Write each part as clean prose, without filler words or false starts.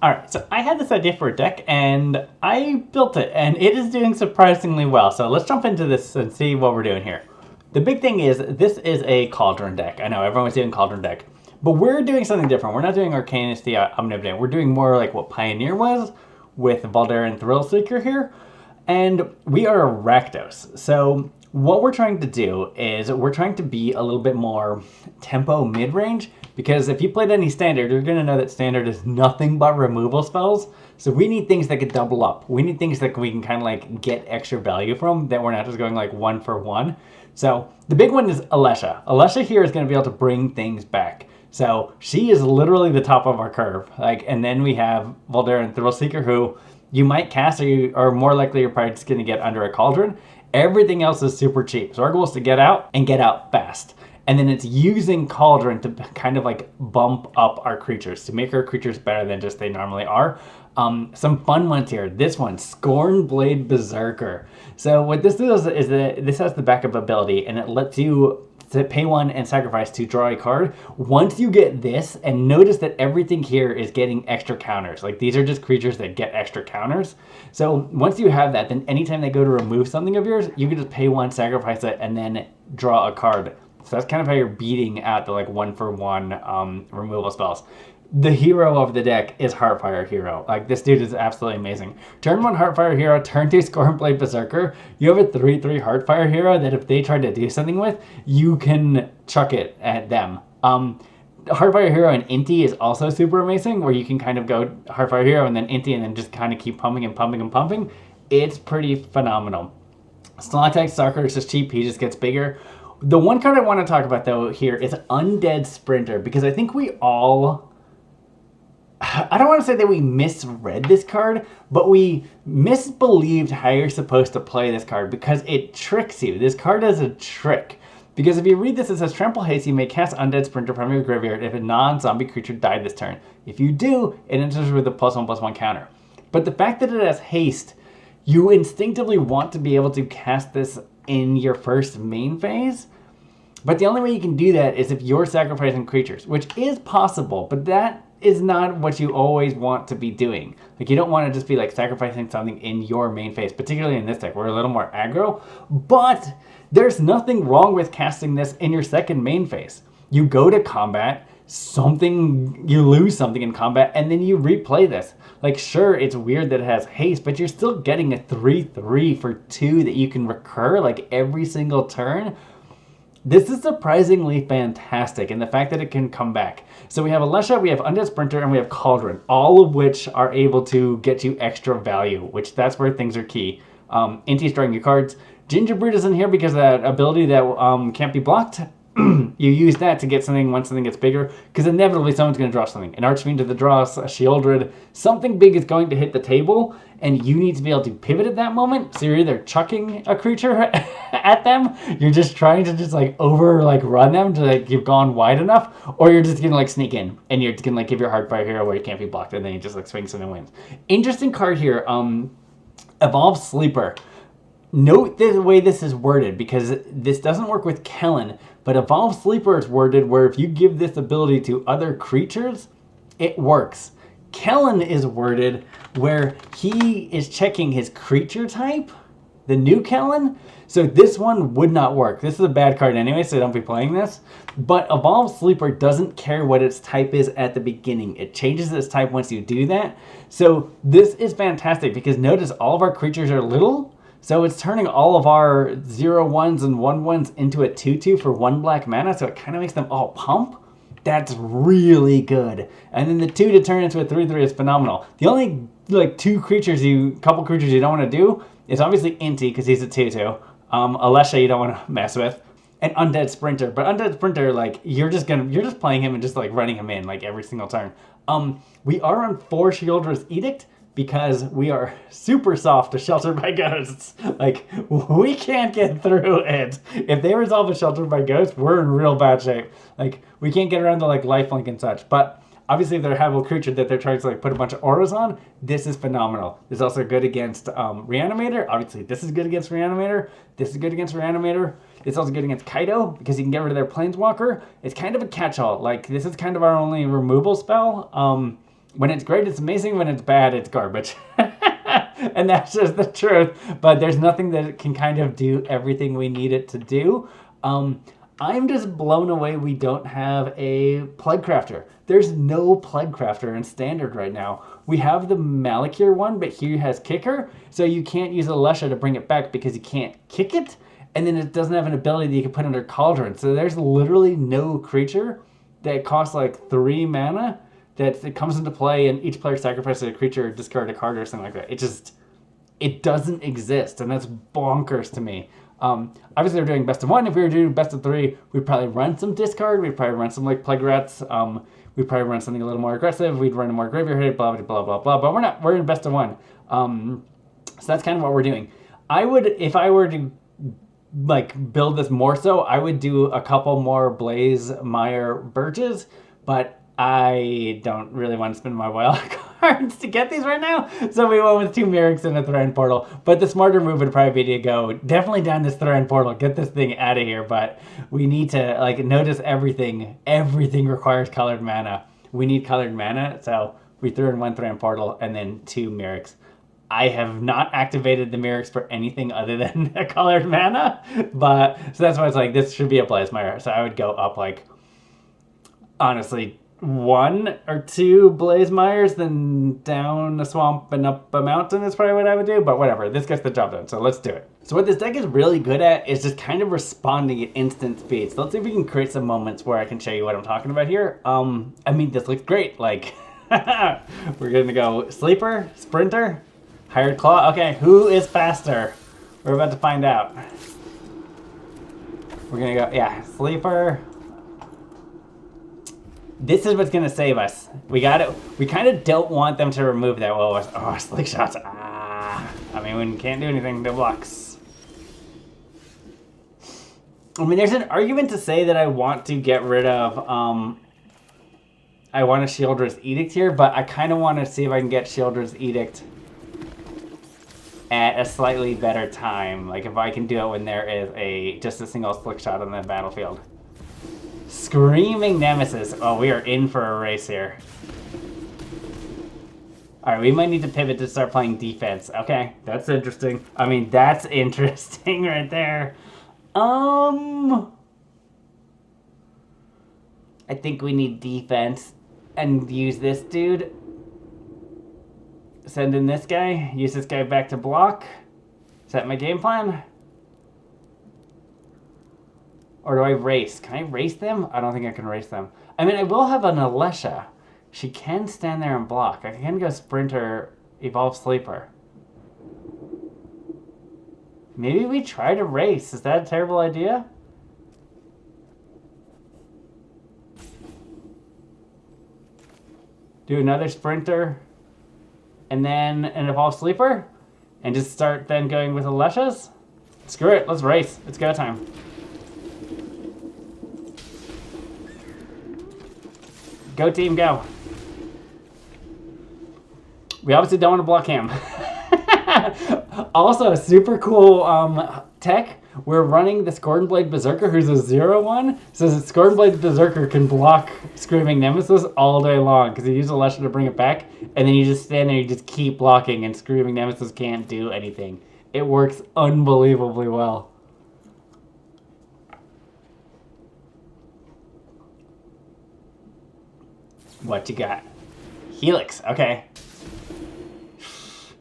Alright, so I had this idea for a deck, and I built it, and it is doing surprisingly well. So let's jump into this and see what we're doing here. The big thing is, this is a Cauldron deck. I know, everyone's doing Cauldron deck. But we're doing something different. We're not doing Arcanist the Omnipotent. We're doing more like what Pioneer was, with Voldaren Thrillseeker here. And we are a Rakdos. So what we're trying to do is, we're trying to be a little bit more tempo mid-range. Because if you played any standard, you're going to know that standard is nothing but removal spells. So we need things that could double up. We need things that we can kind of like get extra value from, that we're not just going like 1 for 1. So the big one is Alesha. Alesha here is going to be able to bring things back. So she is literally the top of our curve. And then we have Voldaren Thrillseeker, who you might cast, or you are more likely you're probably just going to get under a cauldron. Everything else is super cheap. So our goal is to get out and get out fast. And then it's using Cauldron to kind of like bump up our creatures, to make our creatures better than just they normally are. Some fun ones here. This one, Scorn-Blade Berserker. So what this does is that this has the backup ability, and it lets you to pay 1 and sacrifice to draw a card. Once you get this, and notice that everything here is getting extra counters. Like these are just creatures that get extra counters. So once you have that, then anytime they go to remove something of yours, you can just pay 1, sacrifice it, and then draw a card. So that's kind of how you're beating out the like 1 for 1 removal spells. The hero of the deck is Heartfire Hero. Like this dude is absolutely amazing. Turn 1 Heartfire Hero, turn 2 Scorn-Blade Berserker. You have a 3/3 Heartfire Hero that if they try to do something with, you can chuck it at them. Heartfire Hero and Inti is also super amazing, where you can kind of go Heartfire Hero and then Inti and then just kind of keep pumping and pumping and pumping. It's pretty phenomenal. Stalactite Stalker is just cheap, he just gets bigger. The one card I want to talk about, though, here is Undead Sprinter, because I think we all... I don't want to say that we misread this card, but we misbelieved how you're supposed to play this card, because it tricks you. This card is a trick. Because if you read this, it says, Trample Haste, you may cast Undead Sprinter from your graveyard if a non-zombie creature died this turn. If you do, it enters with a +1/+1 counter. But the fact that it has haste, you instinctively want to be able to cast this in your first main phase. But the only way you can do that is if you're sacrificing creatures, which is possible, but that is not what you always want to be doing. Like you don't want to just be like sacrificing something in your main phase, particularly in this deck. We're a little more aggro, but there's nothing wrong with casting this in your second main phase. You go to combat, you lose something in combat, and then you replay this. Like, sure, it's weird that it has haste, but you're still getting a 3/3 for 2 that you can recur, like, every single turn. This is surprisingly fantastic, and the fact that it can come back. So we have Alesha, we have Undead Sprinter, and we have Cauldron, all of which are able to get you extra value, which that's where things are key. Inti's drawing your cards. Gingerbrute is in here because of that ability that can't be blocked. You use that to get something once something gets bigger, because inevitably someone's going to draw something. An Archfiend to the draw, a Sheoldred, something big is going to hit the table, and you need to be able to pivot at that moment. So you're either chucking a creature at them, you're just trying to just like run them to like you've gone wide enough, or you're just gonna like sneak in and you're just gonna like give your Heartfire Hero where you can't be blocked, and then you just like swing and wins. Interesting card here, Evolve Sleeper. Note the way this is worded, because this doesn't work with Kellen, but Evolve Sleeper is worded where if you give this ability to other creatures, it works. Kellen is worded where he is checking his creature type, the new Kellen. So this one would not work. This is a bad card anyway, so don't be playing this. But Evolve Sleeper doesn't care what its type is at the beginning. It changes its type once you do that. So this is fantastic, because notice all of our creatures are little. So it's turning all of our 0/1s and 1/1s into a 2/2 for 1 black mana, so it kind of makes them all pump. That's really good. And then the 2 to turn into a 3/3 is phenomenal. The only like couple creatures you don't want to do is obviously Inti, because he's a 2/2. Alesha you don't want to mess with. And Undead Sprinter. But Undead Sprinter, like you're just playing him and just like running him in like every single turn. We are on 4 Sheoldred's Edict, because we are super soft to Shelter by Ghosts. Like, we can't get through it. If they resolve a Shelter by Ghosts, we're in real bad shape. Like, we can't get around to, like, lifelink and such. But, obviously, if they're a habitable creature that they're trying to, like, put a bunch of auras on, this is phenomenal. This is also good against Reanimator. Obviously, this is good against Reanimator. This is good against Reanimator. It's also good against Kaido, because you can get rid of their Planeswalker. It's kind of a catch-all. Like, this is kind of our only removal spell. When it's great, it's amazing. When it's bad, it's garbage. And that's just the truth. But there's nothing that can kind of do everything we need it to do. I'm just blown away we don't have a Plague Crafter. There's no Plague Crafter in Standard right now. We have the Malakir one, but he has Kicker, so you can't use Alesha to bring it back because you can't kick it, and then it doesn't have an ability that you can put under Cauldron. So there's literally no creature that costs like 3 mana that it comes into play, and each player sacrifices a creature, discard a card, or something like that. It doesn't exist, and that's bonkers to me. Obviously, we're doing best of 1. If we were doing best of 3, we'd probably run some discard. We'd probably run some like Plague Rats. We'd probably run something a little more aggressive. We'd run a more graveyard hit, blah, blah, blah, blah, blah. But we're not. We're in best of 1. So that's kind of what we're doing. I would, if I were to like build this more so, I would do a couple more Blazemire Verges, but I don't really want to spend my wild cards to get these right now. So we went with 2 Mirrex and a Thran Portal. But the smarter move would probably be to go definitely down this Thran Portal, get this thing out of here. But we need to like notice everything. Everything requires colored mana. We need colored mana. So we threw in 1 Thran Portal and then 2 Mirrex. I have not activated the Mirrex for anything other than a colored mana. But so that's why it's like this should be a Blazemire. So I would go up like honestly 1 or 2 Blazemires, then down a swamp and up a mountain is probably what I would do, but whatever, this gets the job done, so let's do it. So what this deck is really good at is just kind of responding at instant speed. So let's see if we can create some moments where I can show you what I'm talking about here. I mean, this looks great, like, we're gonna go Sleeper, Sprinter, Hired Claw. Okay, who is faster? We're about to find out. We're gonna go, yeah, Sleeper. This is what's gonna save us. We got it. We kind of don't want them to remove that. Oh, slick shots. I mean, we can't do anything. No blocks. I mean, there's an argument to say that I want to get rid of. I want a Sheoldred's Edict here, but I kind of want to see if I can get Sheoldred's Edict at a slightly better time. Like if I can do it when there is just a single slick shot on the battlefield. Screaming Nemesis. Oh, we are in for a race here. Alright, we might need to pivot to start playing defense. Okay, that's interesting. I mean, that's interesting right there. I think we need defense and use this dude. Send in this guy. Use this guy back to block. Is that my game plan? Or do I race? Can I race them? I don't think I can race them. I mean, I will have an Alesha. She can stand there and block. I can go Sprinter, Evolve Sleeper. Maybe we try to race. Is that a terrible idea? Do another Sprinter. And then an Evolve Sleeper. And just start then going with Aleshas. Screw it. Let's race. It's go time. Go team, go. We obviously don't want to block him. Also, super cool tech. We're running the Scorn-Blade Berserker, who's a 0/1. So the Scorn-Blade Berserker can block Screaming Nemesis all day long because you use Alesha to bring it back, and then you just stand there and you just keep blocking, and Screaming Nemesis can't do anything. It works unbelievably well. What you got? Helix, okay.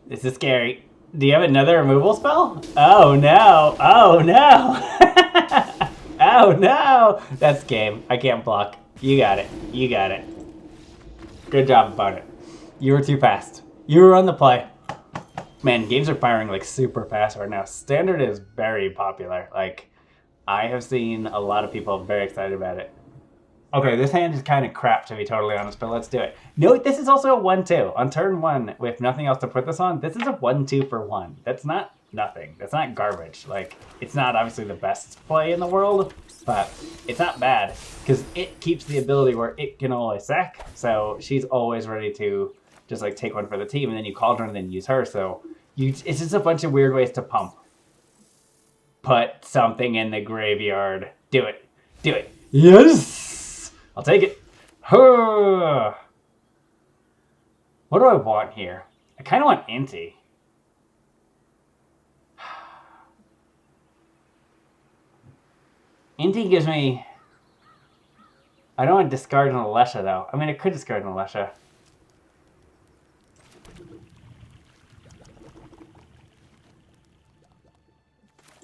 This is scary. Do you have another removal spell? Oh no, oh no. Oh no. That's game. I can't block. You got it, you got it. Good job about it. You were too fast. You were on the play. Man, games are firing like super fast right now. Standard is very popular. Like, I have seen a lot of people very excited about it. Okay, this hand is kind of crap, to be totally honest, but let's do it. Note, this is also a 1-2. On turn 1, with nothing else to put this on, this is a 1-2 for 1. That's not nothing. That's not garbage. Like, it's not obviously the best play in the world, but it's not bad, because it keeps the ability where it can always sack, so she's always ready to just, like, take one for the team, and then you Cauldron and then use her, so it's just a bunch of weird ways to pump. Put something in the graveyard. Do it. Do it. Yes! I'll take it. What do I want here? I kind of want Inti. Inti gives me... I don't want to discard an Alesha, though. I mean, I could discard an Alesha.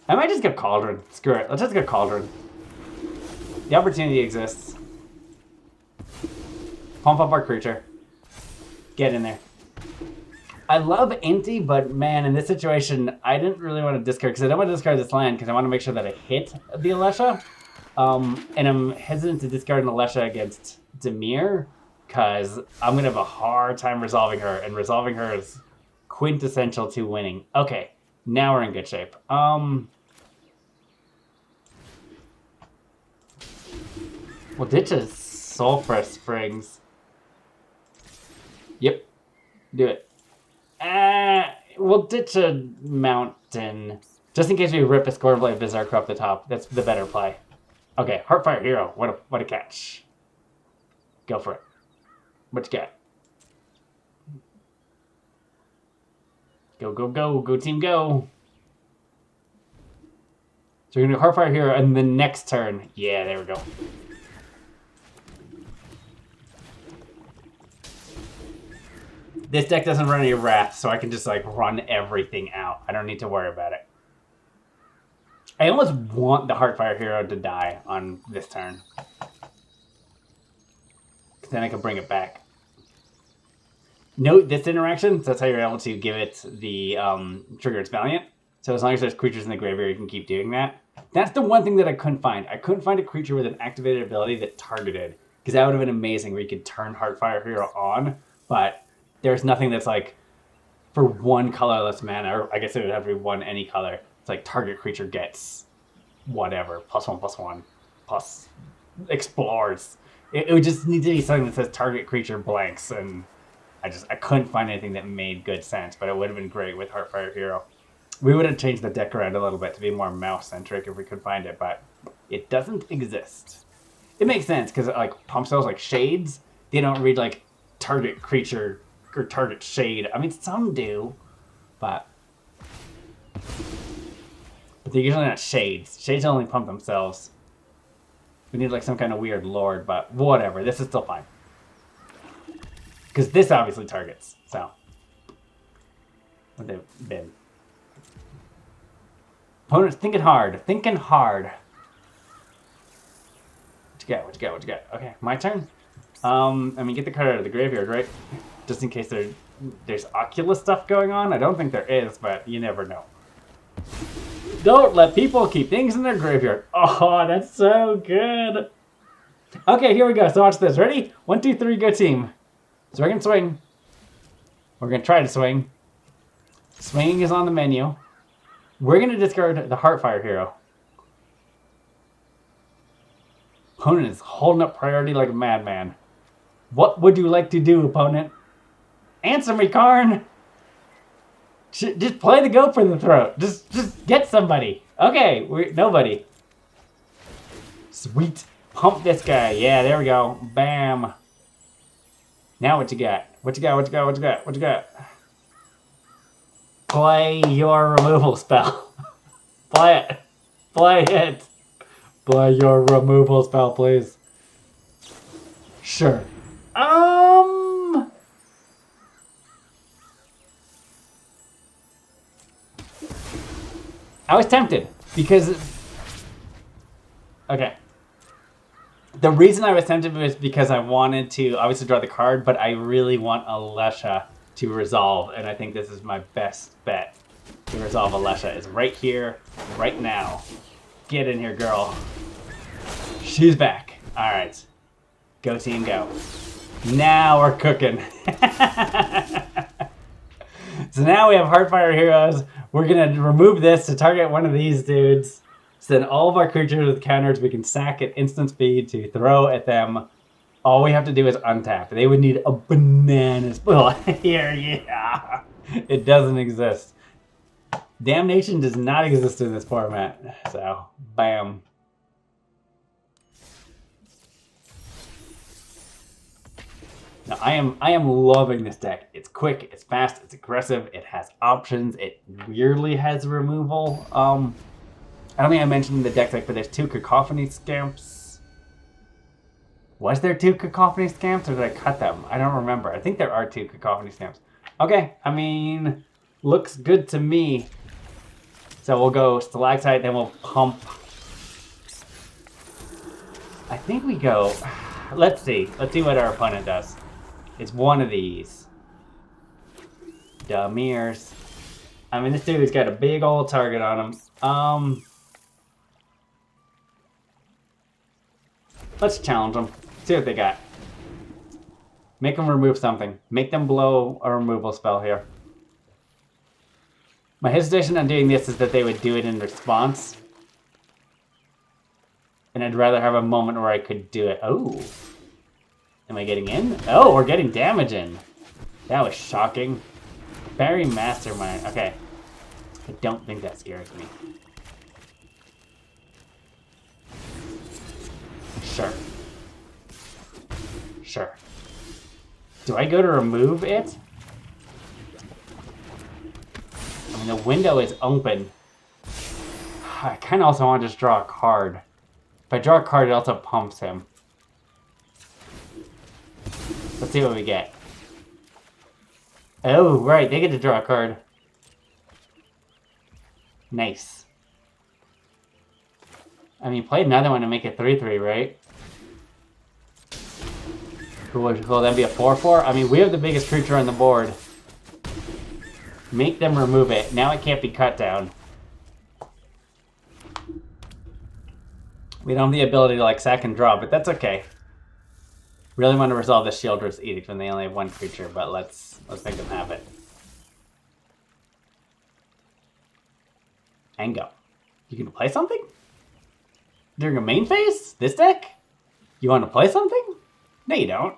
I might just go Cauldron. Screw it. Let's just go Cauldron. The opportunity exists. Pump up our creature. Get in there. I love Inti, but man, in this situation, I didn't really want to discard, because I don't want to discard this land, because I want to make sure that I hit the Alesha. And I'm hesitant to discard an Alesha against Dimir, because I'm going to have a hard time resolving her, and resolving her is quintessential to winning. Okay, now we're in good shape. We'll ditch a Sulfurous Springs. Yep, do it. We'll ditch a Mountain, just in case we rip a Scorn-Blade Berserker up the top. That's the better play. Okay, Heartfire Hero. What a catch. Go for it. What you got? Go, go, go. Go team, go. So we're going to do Heartfire Hero, and the next turn. Yeah, there we go. This deck doesn't run any Wrath, so I can just, like, run everything out. I don't need to worry about it. I almost want the Heartfire Hero to die on this turn. Then I can bring it back. Note this interaction. So that's how you're able to give it the trigger its Valiant. So as long as there's creatures in the graveyard, you can keep doing that. That's the one thing that I couldn't find. I couldn't find a creature with an activated ability that targeted. Because that would have been amazing, where you could turn Heartfire Hero on. But there's nothing that's like, for one colorless mana, or I guess it would have to be one any color. It's like target creature gets whatever, +1/+1, plus explores. It would just need to be something that says target creature blanks, and I couldn't find anything that made good sense, but it would have been great with Heartfire Hero. We would have changed the deck around a little bit to be more mouse-centric if we could find it, but it doesn't exist. It makes sense, because like pump spells like Shades, they don't read like target creature or target shade. I mean, some do, but they're usually not Shades. Shades only pump themselves. We need like some kind of weird lord, but whatever. This is still fine. Because this obviously targets, so. What they've been. Opponent's thinking hard. Thinking hard. What you got? What you got? What you got? Okay, my turn. I mean, get the card out of the graveyard, right? Just in case there's Oculus stuff going on. I don't think there is, but you never know. Don't let people keep things in their graveyard. Oh, that's so good. Okay, here we go. So watch this. Ready? 1, 2, 3, go team. So we're going to swing. We're going to try to swing. Swinging is on the menu. We're going to discard the Heartfire Hero. Opponent is holding up priority like a madman. What would you like to do, opponent? Answer me, Karn! Just play the goat for the throat. Just get somebody. Okay, nobody. Sweet. Pump this guy. Yeah, there we go. Bam. Now what you got? What you got? What you got? What you got? What you got? Play your removal spell. Play it. Play it. Play your removal spell, please. Sure. I was tempted because... Okay. The reason I was tempted was because I wanted to obviously draw the card, but I really want Alesha to resolve, and I think this is my best bet to resolve Alesha is right here, right now. Get in here, girl. She's back. All right. Go team, go. Now we're cooking. So now we have Heartfire Heroes. We're going to remove this to target one of these dudes. So then all of our creatures with counters, we can sack at instant speed to throw at them. All we have to do is untap. They would need a banana spill here. Yeah. It doesn't exist. Damnation does not exist in this format. So, bam. Now, I am loving this deck. It's quick, it's fast, it's aggressive, it has options, it weirdly has removal. I don't think I mentioned the deck type, but there's 2 Cacophony Scamps. Was there 2 Cacophony Scamps, or did I cut them? I don't remember. I think there are 2 Cacophony Scamps. Okay, I mean, looks good to me. So we'll go Stalactite, then we'll pump. I think we go... Let's see. Let's see what our opponent does. It's one of these. Dummiers. I mean, this dude's got a big old target on him. Let's challenge them. See what they got. Make them remove something. Make them blow a removal spell here. My hesitation on doing this is that they would do it in response. And I'd rather have a moment where I could do it. Oh. Am I getting in? Oh, we're getting damage in. That was shocking. Fairy Mastermind. Okay. I don't think that scares me. Sure. Sure. Do I go to remove it? I mean, the window is open. I kind of also want to just draw a card. If I draw a card, it also pumps him. Let's see what we get. Oh, right, they get to draw a card. Nice. I mean, play another one to make it 3-3, right? Will that be a 4-4? I mean, we have the biggest creature on the board. Make them remove it. Now it can't be cut down. We don't have the ability to, like, sack and draw, but that's okay. Really want to resolve this Sheoldred's Edict when they only have 1 creature, but let's make them have it. And go. You can play something? During a main phase? This deck? You want to play something? No, you don't.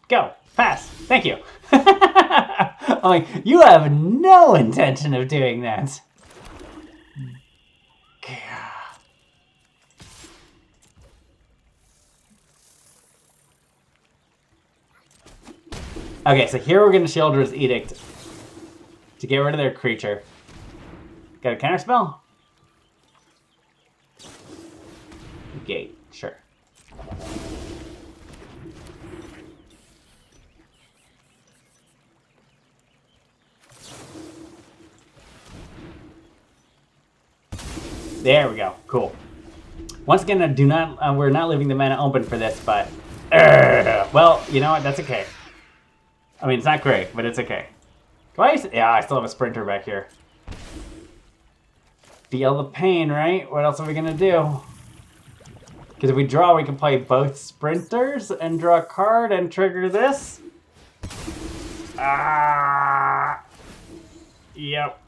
Go. Pass. Thank you. I'm like, you have no intention of doing that. Okay, so here we're going to Sheoldred's Edict to get rid of their creature. Got a counterspell? Gate, sure. There we go. Cool. Once again, we're not leaving the mana open for this, but well, you know what? That's okay. I mean, it's not great, but it's okay. Yeah, I still have a Sprinter back here. Feel the pain, right? What else are we gonna do? Because if we draw, we can play both Sprinters and draw a card and trigger this. Yep.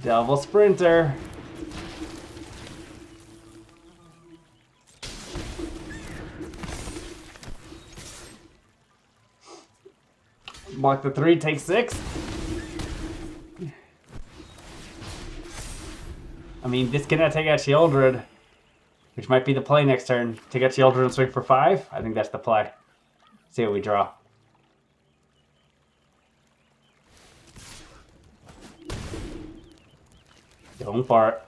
Double Sprinter. Block the 3, take 6. I mean, this cannot take out Sheoldred, which might be the play next turn. Take out Sheoldred and swing for 5. I think that's the play. See what we draw. Don't fart.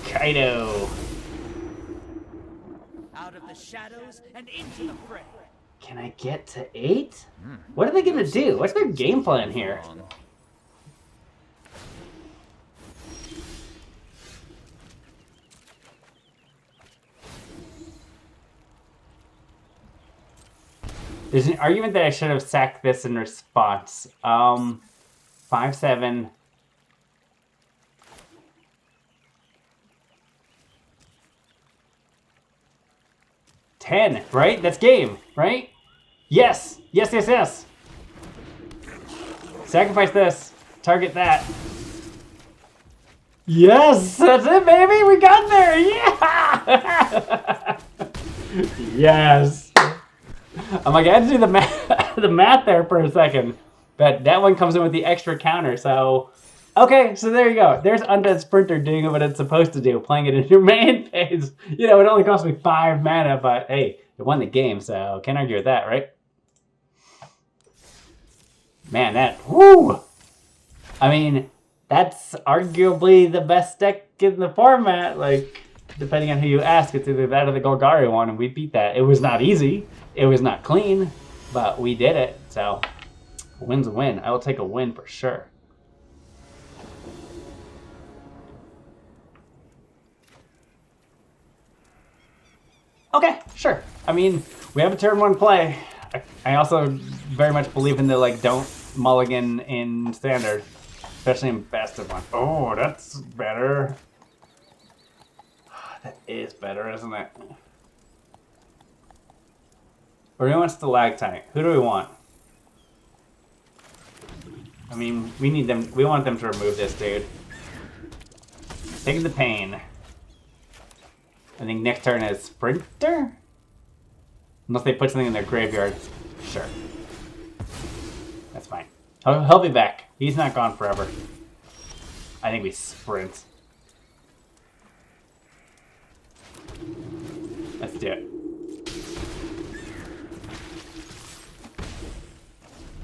Kaido. Out of the shadows and into the fray. Can I get to 8? What are they gonna do? What's their game plan here? There's an argument that I should have sacked this in response. 5/7. $10, right? That's game, right? Yes! Yes, yes, yes! Sacrifice this. Target that. Yes! That's it, baby! We got there! Yeah! Yes! I'm like, I had to do the math, the math there for a second. But that one comes in with the extra counter, so Okay, so there you go. There's Undead Sprinter doing what it's supposed to do, playing it in your main phase. You know, it only cost me 5 mana, but hey, it won the game, so can't argue with that, right? Man, that, woo! I mean, that's arguably the best deck in the format. Like, depending on who you ask, it's either that or the Golgari one, and we beat that. It was not easy. It was not clean, but we did it. So, a win's a win. I will take a win for sure. Okay, sure. I mean, we have a turn 1 play. I also very much believe in the, like, don't mulligan in Standard. Especially in Best of 1. Oh, that's better. That is better, isn't it? Or do we want Stalactite? Who do we want? I mean, we need them. We want them to remove this dude. Take the pain. I think next turn is Sprinter? Unless they put something in their graveyard. Sure. That's fine. He'll be back. He's not gone forever. I think we sprint. Let's do it.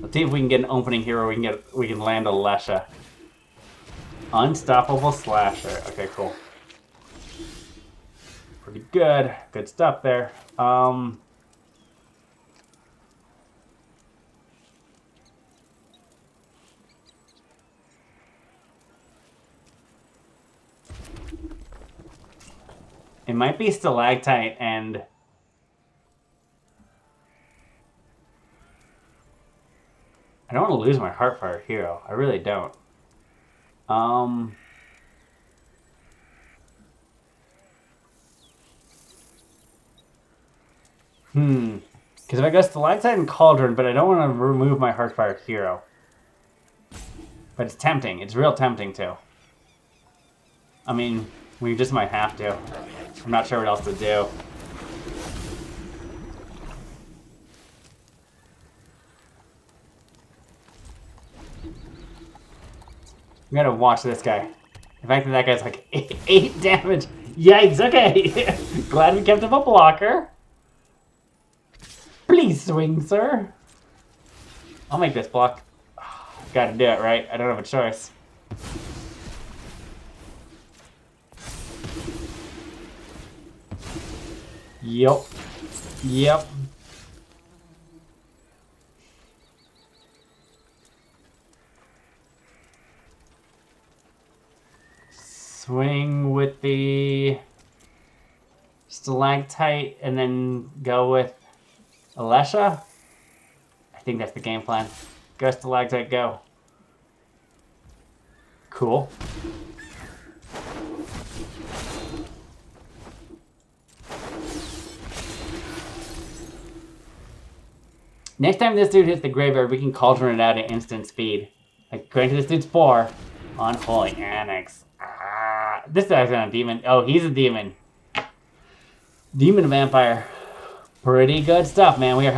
Let's see if we can get an opening here, or we can land Alesha. Unstoppable Slasher. Okay, cool. Pretty good. Good stuff there. It might be Stalactite and... I don't want to lose my Heartfire Hero. I really don't. Because if I go Stalactite and Cauldron, but I don't want to remove my Heartfire Hero. But it's tempting. It's real tempting, too. I mean, we just might have to. I'm not sure what else to do. We gotta watch this guy. The fact that guy's like 8 damage. Yikes, okay. Glad we kept him a blocker. Please swing, sir. I'll make this block. Gotta do it, right? I don't have a choice. Yep. Yep. Swing with the Stalactite and then go with Alesha. I think that's the game plan. Go Stalactite, go. Cool. Next time this dude hits the graveyard, we can Cauldron it out at instant speed. Like, going to this dude's 4 on Holy Annex. This guy's not a demon. Oh, he's a demon. Demon Vampire. Pretty good stuff, man. We are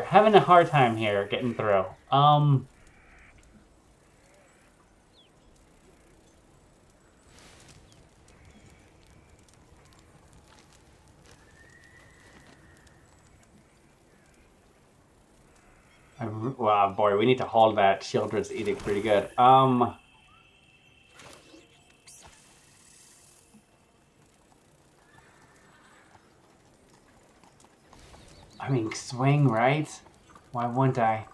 having a hard time here getting through. Wow, boy, we need to hold that Sheoldred's Edict pretty good. I mean, swing, right? Why wouldn't I?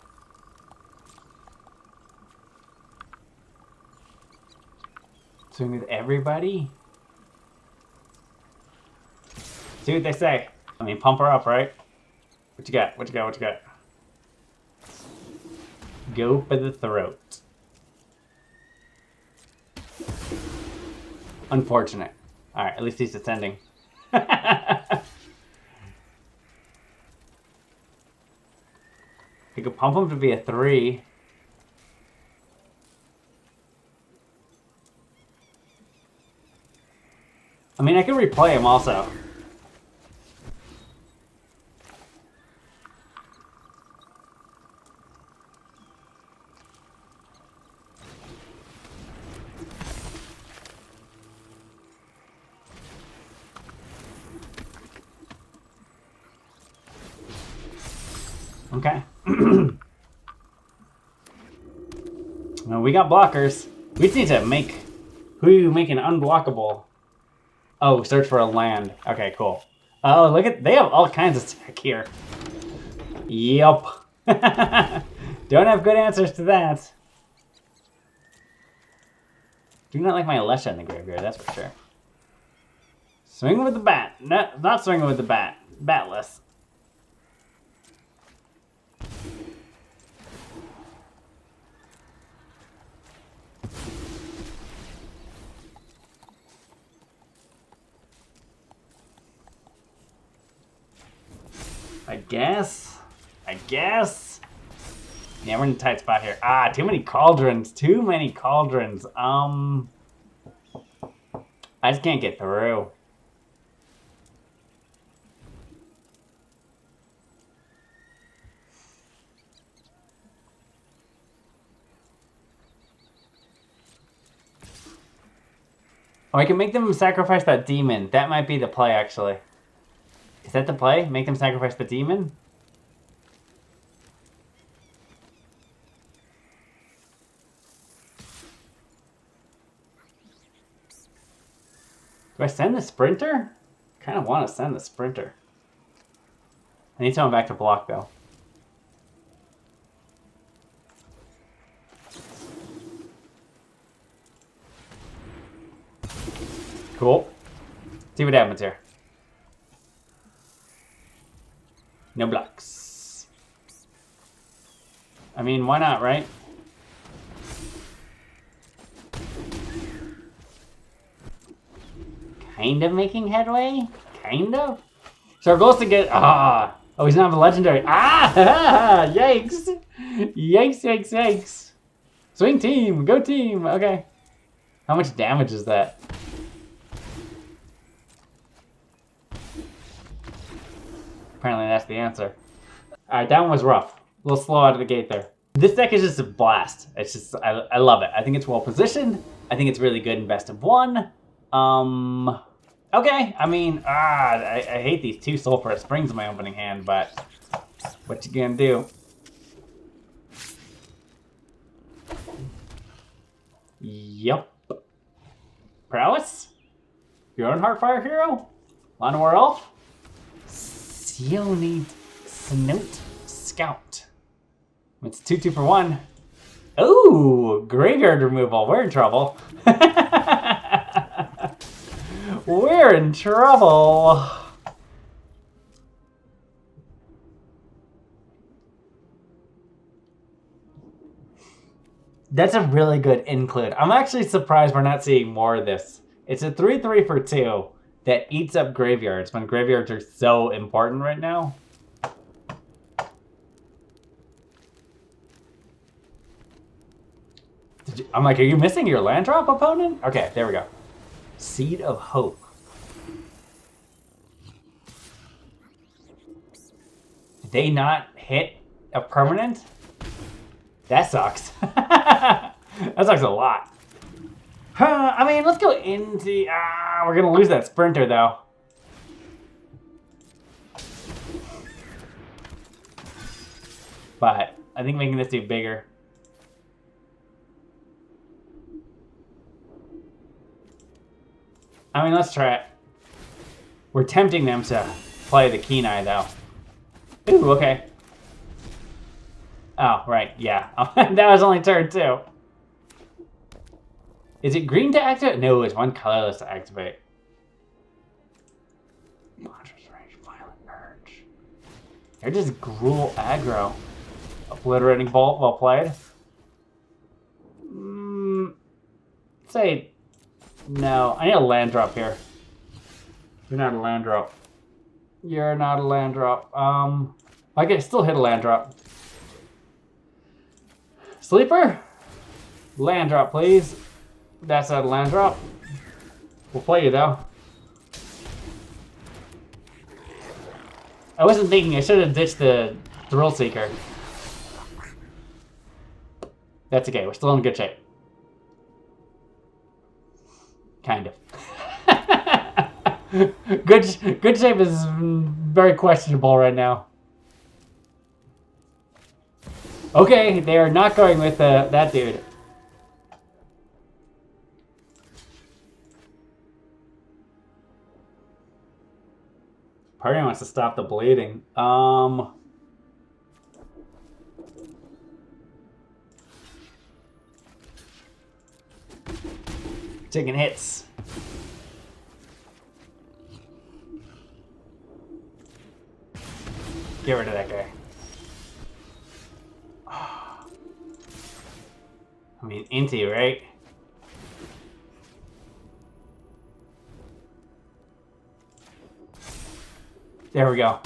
Swing with everybody? See what they say. I mean, pump her up, right? What you got? What you got? What you got? Go for the throat. Unfortunate. Alright, at least he's ascending. You could pump him to be a 3. I mean, I could replay him also. Okay. Well, we got blockers. We just need to make... Who you make an unblockable? Oh, search for a land. Okay, cool. Oh, look at... They have all kinds of tech here. Yup. Don't have good answers to that. Do not like my Alesha in the graveyard, that's for sure. Swing with the bat. No, not swinging with the bat. Batless. I guess. Yeah, we're in a tight spot here. Ah, too many cauldrons. I just can't get through. Oh, I can make them sacrifice that demon. That might be the play, actually. Is that the play? Make them sacrifice the demon? Do I send the Sprinter? Kind of want to send the Sprinter. I need someone back to block, though. Cool. See what happens here. No blocks. I mean, why not, right? Kind of making headway? Kind of? So our goal is to get... Oh, he's not a legendary. Yikes. Yikes. Swing team. Go team. Okay. How much damage is that? Apparently that's the answer. Alright, that one was rough. A little slow out of the gate there. This deck is just a blast. It's just, I love it. I think it's well positioned. I think it's really good in best of one. Okay, I mean, I hate these 2 Sulfurous Springs in my opening hand, but what you gonna do? Yup. Prowess? Your own Heartfire Hero? Llanowar Elf? Seoldred Snout Scout. It's 2/2 for 1. Ooh, graveyard removal. We're in trouble. We're in trouble. That's a really good include. I'm actually surprised we're not seeing more of this. It's a 3/3 for 2 that eats up graveyards when graveyards are so important right now. I'm like, are you missing your land drop, opponent? Okay, there we go. Seed of Hope. Did they not hit a permanent? That sucks. That sucks a lot. I mean, let's go Inti. We're going to lose that Sprinter, though. But I think making this dude bigger. I mean, let's try it. We're tempting them to play the Kenai, though. Ooh, okay. Oh, right, yeah. That was only turn 2. Is it green to activate? No, it's 1 colorless to activate. Monstrous Rage, Violent Urge. They're just gruel aggro. Obliterating Bolt, well played. Say... No, I need a land drop here. You're not a land drop. You're not a land drop. I can still hit a land drop. Sleeper? Land drop, please. That's not a land drop. We'll play you, though. I wasn't thinking. I should have ditched the Thrillseeker. That's okay. We're still in good shape. Kind of. Good shape is very questionable right now. Okay, they are not going with that dude. Party wants to stop the bleeding. Taking hits. Get rid of that guy. I mean, Inti, right? There we go.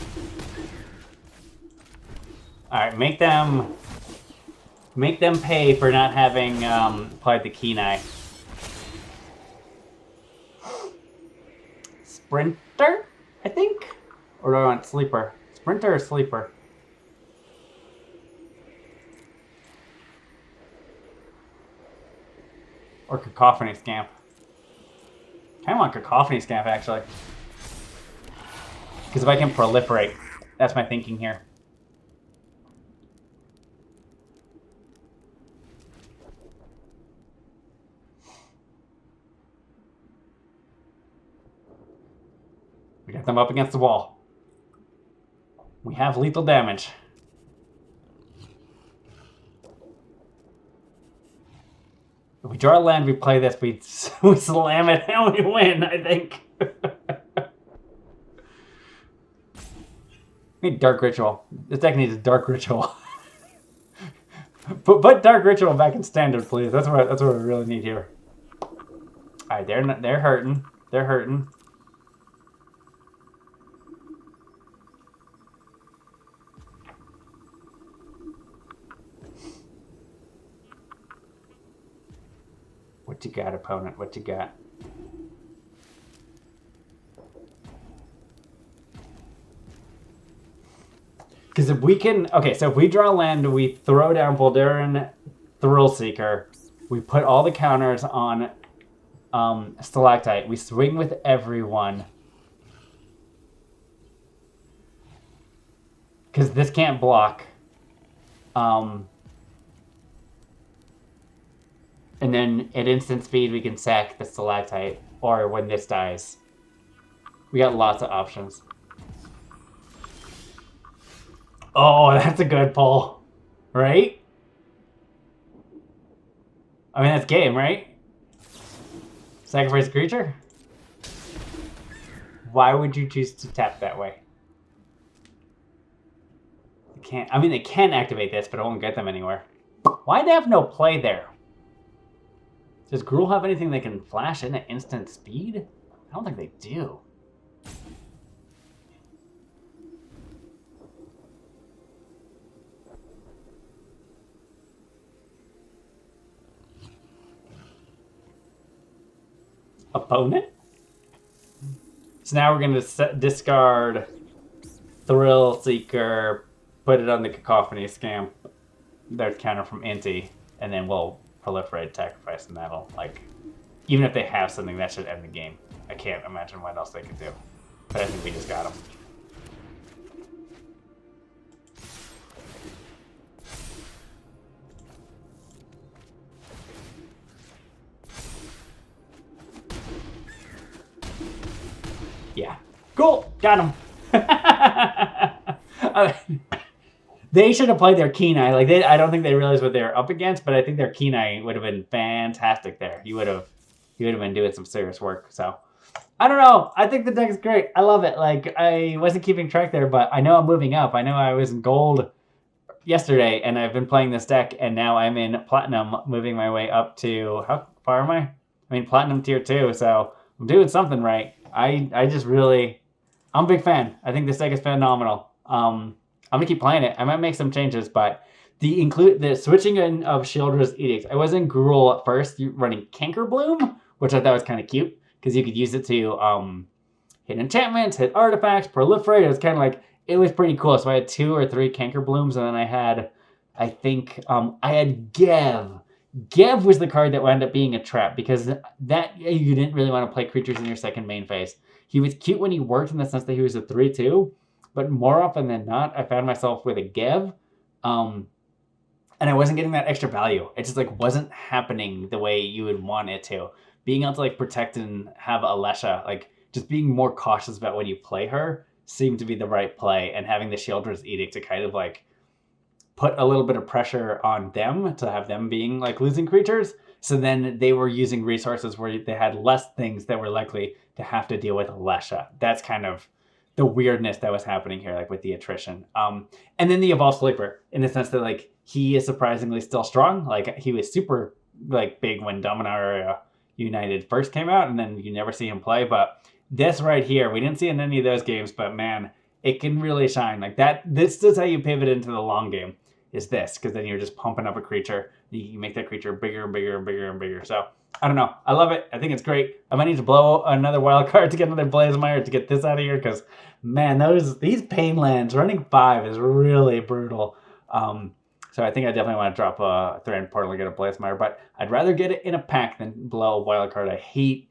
Alright, make them pay for not having applied the Kenai. Sprinter, I think? Or do I want Sleeper? Sprinter or Sleeper? Or Cacophony Scamp. I want Cacophony Scamp, actually. Because if I can proliferate, that's my thinking here. We got them up against the wall. We have lethal damage. If we draw land, we play this, we slam it, and we win, I think. We need Dark Ritual. This deck needs a Dark Ritual. put Dark Ritual back in standard, please. That's what we really need here. Alright, they're hurting. They're hurting. What you got, opponent? What you got? Because if we can... Okay, so if we draw land, we throw down Voldaren Thrillseeker. We put all the counters on Stalactite. We swing with everyone. Because this can't block. And then at instant speed, we can sack the Stalactite. Or when this dies. We got lots of options. Oh, that's a good pull. Right? I mean, that's game, right? Sacrifice a creature? Why would you choose to tap that way? They can't. I mean, they can activate this, but it won't get them anywhere. Why do they have no play there? Does Gruul have anything they can flash in at instant speed? I don't think they do. Opponent? So now we're going to discard Thrillseeker, put it on the Cacophony Scamp, their counter from Inti, and then we'll proliferate, sacrifice, and that'll, like, even if they have something, that should end the game. I can't imagine what else they could do. But I think we just got them. Yeah. Cool! Got him! They should have played their Kenai. Like, I don't think they realized what they were up against, but I think their Kenai would have been fantastic there. He would have been doing some serious work. So, I don't know. I think the deck is great. I love it. Like, I wasn't keeping track there, but I know I'm moving up. I know I was in gold yesterday, and I've been playing this deck, and now I'm in platinum, moving my way up to... How far am I? I mean, platinum tier 2, so I'm doing something right. I just really... I'm a big fan. I think this deck is phenomenal. I'm gonna keep playing it. I might make some changes, but the switching in of Sheoldred's Edict. I was in Gruul at first, running Cankerbloom, which I thought was kind of cute because you could use it to hit enchantments, hit artifacts, proliferate. It was kind of like, it was pretty cool. So I had 2 or 3 Cankerblooms, and then I had, I think, I had Gev. Gev was the card that wound up being a trap because that you didn't really want to play creatures in your second main phase. He was cute when he worked in the sense that he was a 3/2. But more often than not, I found myself with a Gev. and I wasn't getting that extra value. It just like wasn't happening the way you would want it to. Being able to like protect and have Alesha, like just being more cautious about when you play her seemed to be the right play, and having the Sheoldred's Edict to kind of like put a little bit of pressure on them to have them being like losing creatures. So then they were using resources where they had less things that were likely to have to deal with Alesha. That's kind of the weirdness that was happening here, like with the attrition. And then the Evolved Sleeper, in the sense that like he is surprisingly still strong. Like he was super like big when Dominaria United first came out, and then you never see him play. But this right here, we didn't see in any of those games, but man, it can really shine like that. This is how you pivot into the long game, is this, because then you're just pumping up a creature. You make that creature bigger and bigger and bigger and bigger. So I don't know. I love it. I think it's great. I might need to blow another wild card to get another Blazemire to get this out of here, because man, these pain lands running 5 is really brutal. So I think I definitely want to drop a Thran Portal and get a Blazemire, but I'd rather get it in a pack than blow a wild card. I hate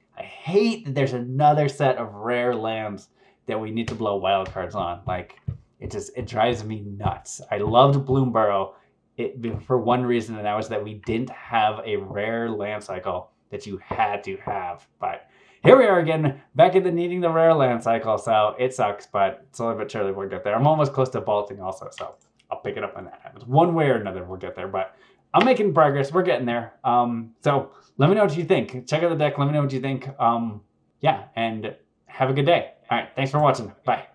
that there's another set of rare lands that we need to blow wild cards on. Like it drives me nuts. I loved Bloomburrow for one reason, and that was that we didn't have a rare land cycle that you had to have. But here we are again, back into needing the rare land cycle, so it sucks, but slowly but surely we'll get there. I'm almost close to vaulting also, so I'll pick it up when that happens. One way or another, we'll get there, but I'm making progress. We're getting there. So let me know what you think. Check out the deck. Let me know what you think. Yeah, and have a good day. All right, thanks for watching. Bye.